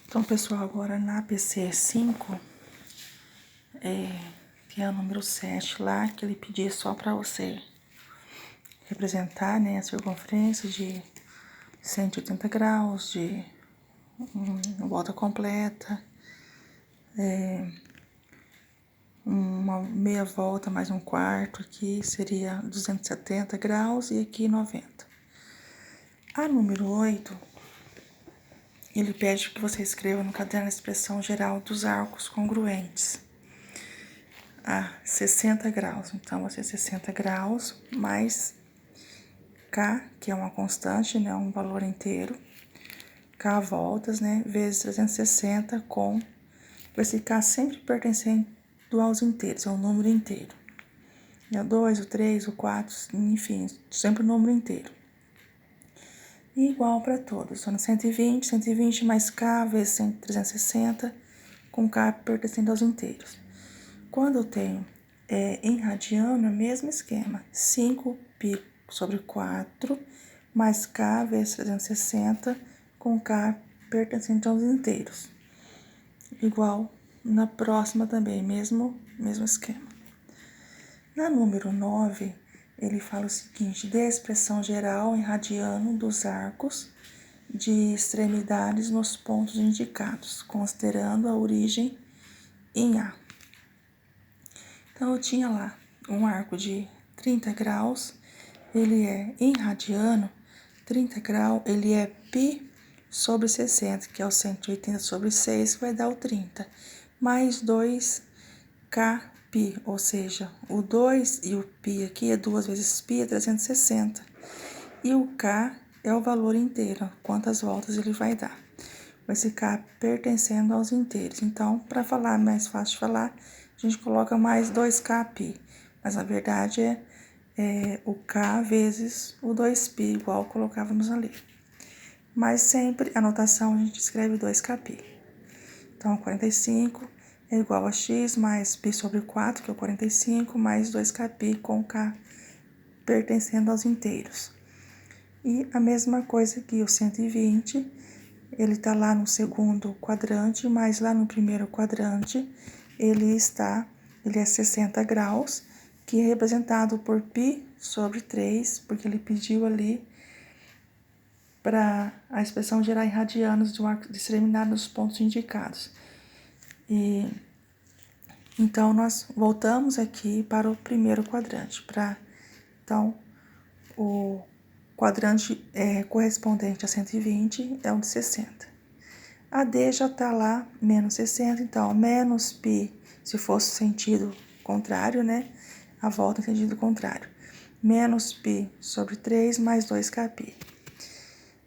Então, pessoal, agora na PC 5, que é o número 7 lá, que ele pediu só para você representar, né, a circunferência de 180 graus, de volta completa, uma meia volta mais um quarto, aqui seria 270 graus e aqui 90. A número 8, ele pede que você escreva no caderno a expressão geral dos arcos congruentes a 60 graus. Então, vai ser 60 graus mais K, que é uma constante, né, um valor inteiro, K voltas, né, vezes 360 com esse K sempre pertencendo aos inteiros, é um número inteiro. É o 2, o 3, o 4, enfim, sempre o número inteiro. E igual para todos, só no 120 mais K vezes 360 com K pertencendo aos inteiros. Quando eu tenho em radiano, é o mesmo esquema, 5π sobre 4 mais K vezes 360 com K pertencente aos inteiros. Igual na próxima também, mesmo esquema. Na número 9, ele fala o seguinte: dê a expressão geral em radiano dos arcos de extremidades nos pontos indicados, considerando a origem em A. Então, eu tinha lá um arco de 30 graus, ele é em radiano, 30 graus, ele é π sobre 60, que é o 180 sobre 6, que vai dar o 30, mais 2kπ, ou seja, o 2 e o π aqui é 2 vezes π, é 360, e o k é o valor inteiro, quantas voltas ele vai dar. Esse k pertencendo aos inteiros. Então, para falar mais fácil de falar, a gente coloca mais 2kπ, mas na verdade é o k vezes o 2π, igual colocávamos ali. Mas sempre a notação a gente escreve 2kπ. Então, 45 é igual a x mais π sobre 4, que é o 45, mais 2kπ com k pertencendo aos inteiros. E a mesma coisa aqui, o 120, ele está lá no segundo quadrante, mas lá no primeiro quadrante ele é 60 graus, que é representado por π sobre 3, porque ele pediu ali para a expressão gerar em radianos de um arco disseminado nos pontos indicados. E então, nós voltamos aqui para o primeiro quadrante. Então, o quadrante correspondente a 120 é o de 60. A D já está lá, menos 60, então, menos π, se fosse sentido contrário, né? A volta em sentido contrário. Menos π sobre 3 mais 2kπ.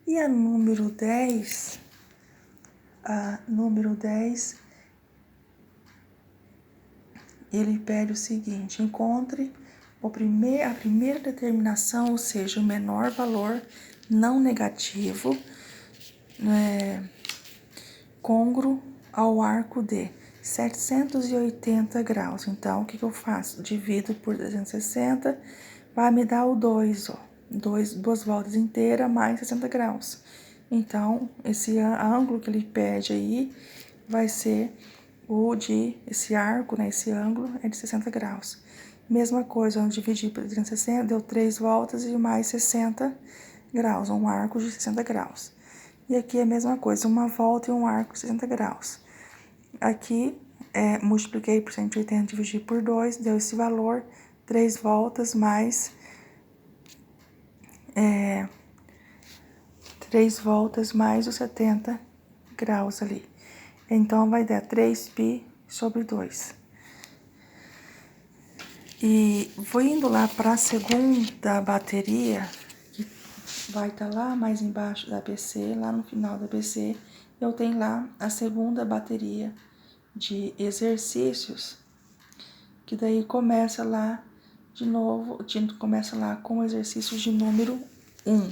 E a número 10, ele pede o seguinte: encontre a primeira determinação, ou seja, o menor valor não negativo, côngruo ao arco de 780 graus. Então, o que eu faço? Divido por 360, vai me dar o 2, ó. 2 voltas inteiras mais 60 graus. Então, esse ângulo que ele pede aí vai ser esse arco, né? Esse ângulo é de 60 graus. Mesma coisa, eu dividi por 360, deu 3 voltas e mais 60 graus, um arco de 60 graus. E aqui é a mesma coisa, uma volta e um arco de 60 graus. Aqui, multipliquei por 180, dividi por 2, deu esse valor, 3 voltas mais 3 voltas mais os 70 graus ali. Então, vai dar 3π sobre 2. E vou indo lá para a segunda bateria, que vai estar lá mais embaixo da ABC, lá no final da ABC, eu tenho lá a segunda bateria de exercícios, que daí começa lá de novo, começa lá com o exercício de número 1.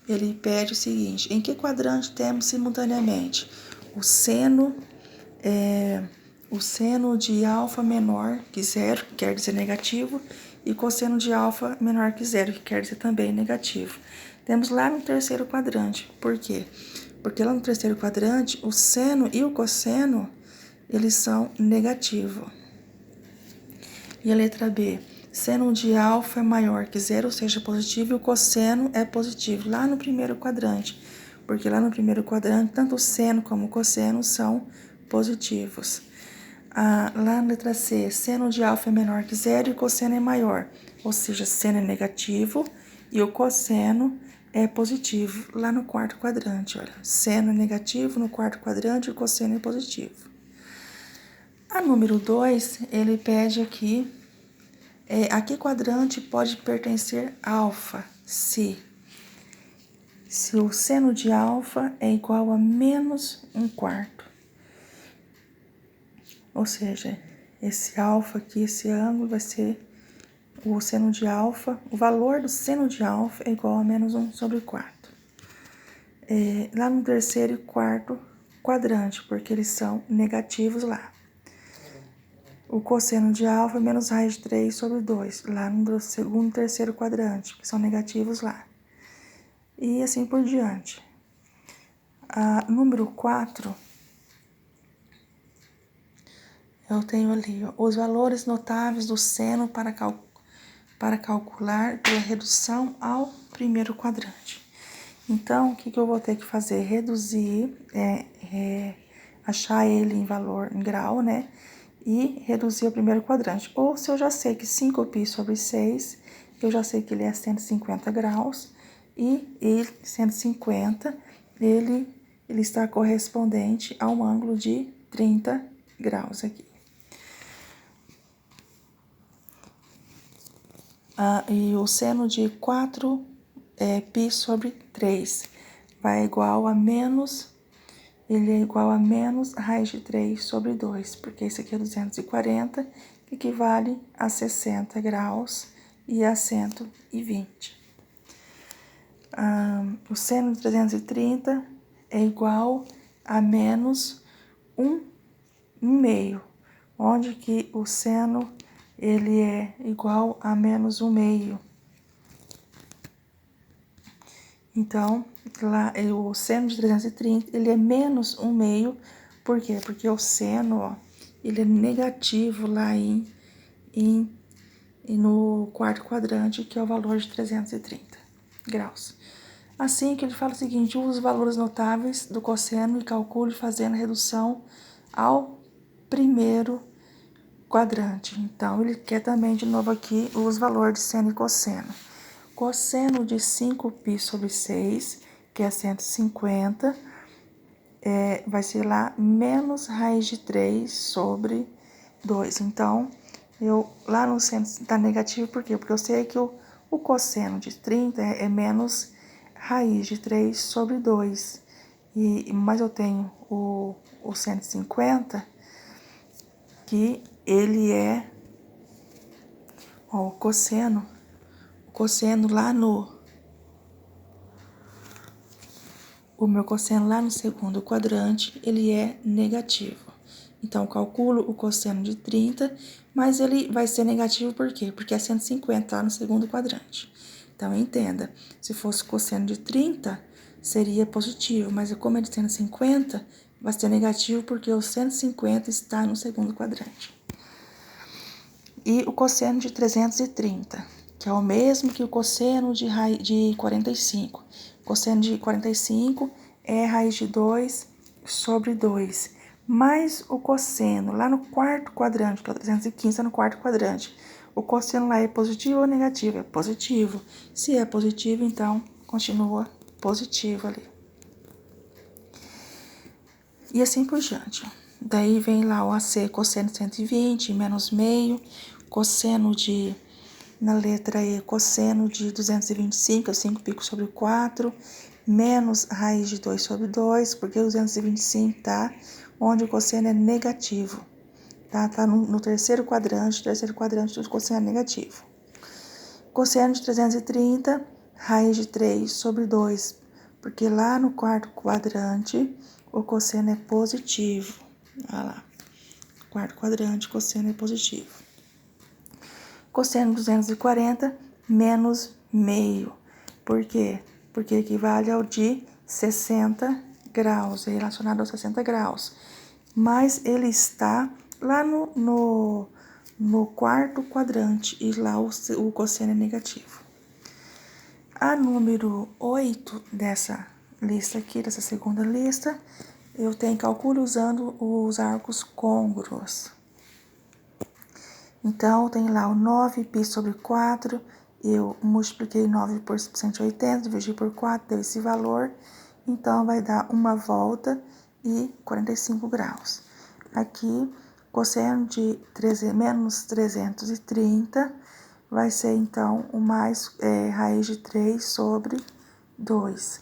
Ele pede o seguinte: em que quadrante temos simultaneamente o seno de alfa menor que 0, que quer dizer negativo, e cosseno de alfa menor que 0, que quer dizer também negativo. Temos lá no terceiro quadrante. Por quê? Porque lá no terceiro quadrante, o seno e o cosseno, eles são negativos. E a letra B, seno de alfa é maior que zero, ou seja, positivo, e o cosseno é positivo, lá no primeiro quadrante. Porque lá no primeiro quadrante, tanto o seno como o cosseno são positivos. Lá na letra C, seno de alfa é menor que zero e o cosseno é maior. Ou seja, seno é negativo e o cosseno é positivo. Lá no quarto quadrante, olha. Seno é negativo no quarto quadrante e o cosseno é positivo. A número 2, ele pede aqui, a que quadrante pode pertencer alfa? Se o seno de alfa é igual a menos 1/4. Ou seja, esse alfa aqui, esse ângulo vai ser o seno de alfa, o valor do seno de alfa é igual a menos 1/4. Lá no terceiro e quarto quadrante, porque eles são negativos lá. O cosseno de alfa é menos raiz de 3/2, lá no segundo e terceiro quadrante, que são negativos lá. E assim por diante. Número 4, eu tenho ali, ó, os valores notáveis do seno para calcular pela redução ao primeiro quadrante. Então, o que eu vou ter que fazer? Reduzir, achar ele em valor, em grau, né? E reduzir o primeiro quadrante. Ou se eu já sei que 5π/6, eu já sei que ele é 150 graus, e 150, ele está correspondente a um ângulo de 30 graus aqui. E o seno de 4π/3 vai igual a menos, ele é igual a menos raiz de 3/2, porque esse aqui é 240, que equivale a 60 graus e a 120. O seno de 330 é igual a menos 1/2, onde que o seno ele é igual a menos 1/2. Então, lá o seno de 330, ele é menos 1/2, por quê? Porque o seno, ó, ele é negativo lá no quarto quadrante, que é o valor de 330 graus. Assim que ele fala o seguinte, use os valores notáveis do cosseno e calcule fazendo a redução ao primeiro quadrante. Então, ele quer também, de novo aqui, os valores de seno e cosseno. Cosseno de 5π/6, que é 150, vai ser lá menos raiz de 3/2. Então, lá no seno está negativo, por quê? Porque eu sei que o cosseno de 30 é menos raiz de 3/2. Mas eu tenho o 150, que ele é, ó, o cosseno lá o meu cosseno lá no segundo quadrante, ele é negativo. Então, eu calculo o cosseno de 30, mas ele vai ser negativo por quê? Porque é 150 lá no segundo quadrante. Então, entenda, se fosse cosseno de 30, seria positivo, mas como é de 150, vai ser negativo porque o 150 está no segundo quadrante. E o cosseno de 330, que é o mesmo que o cosseno de 45. Cosseno de 45 é raiz de 2/2. Mais o cosseno lá no quarto quadrante, que é o 315, está no quarto quadrante. O cosseno lá é positivo ou negativo? É positivo. Se é positivo, então continua positivo ali. E assim por diante. Daí vem lá o AC, cosseno de 120, menos meio. Cosseno na letra E, cosseno de 225, é 5π/4, menos raiz de 2/2, porque 225 tá onde o cosseno é negativo, tá? Tá no terceiro quadrante o cosseno é negativo. Cosseno de 330, raiz de 3/2, porque lá no quarto quadrante o cosseno é positivo. Olha lá, quarto quadrante, cosseno é positivo. Cosseno de 240 menos meio. Por quê? Porque equivale ao de 60 graus, é relacionado aos 60 graus. Mas ele está lá no quarto quadrante e lá o cosseno é negativo. A número 8 dessa lista aqui, dessa segunda lista, eu tenho cálculo usando os arcos côngruos. Então, tem lá o 9π sobre 4, eu multipliquei 9 por 180, dividi por 4, deu esse valor. Então, vai dar uma volta e 45 graus. Aqui, cosseno de menos 330 vai ser, então, raiz de 3 sobre 2.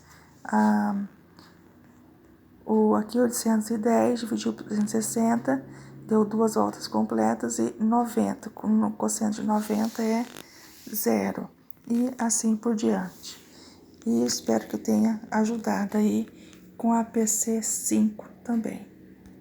Aqui, 810 dividido por 360, deu 2 voltas completas e 90. O cosseno de 90 é 0. E assim por diante. E espero que eu tenha ajudado aí com a PC 5 também.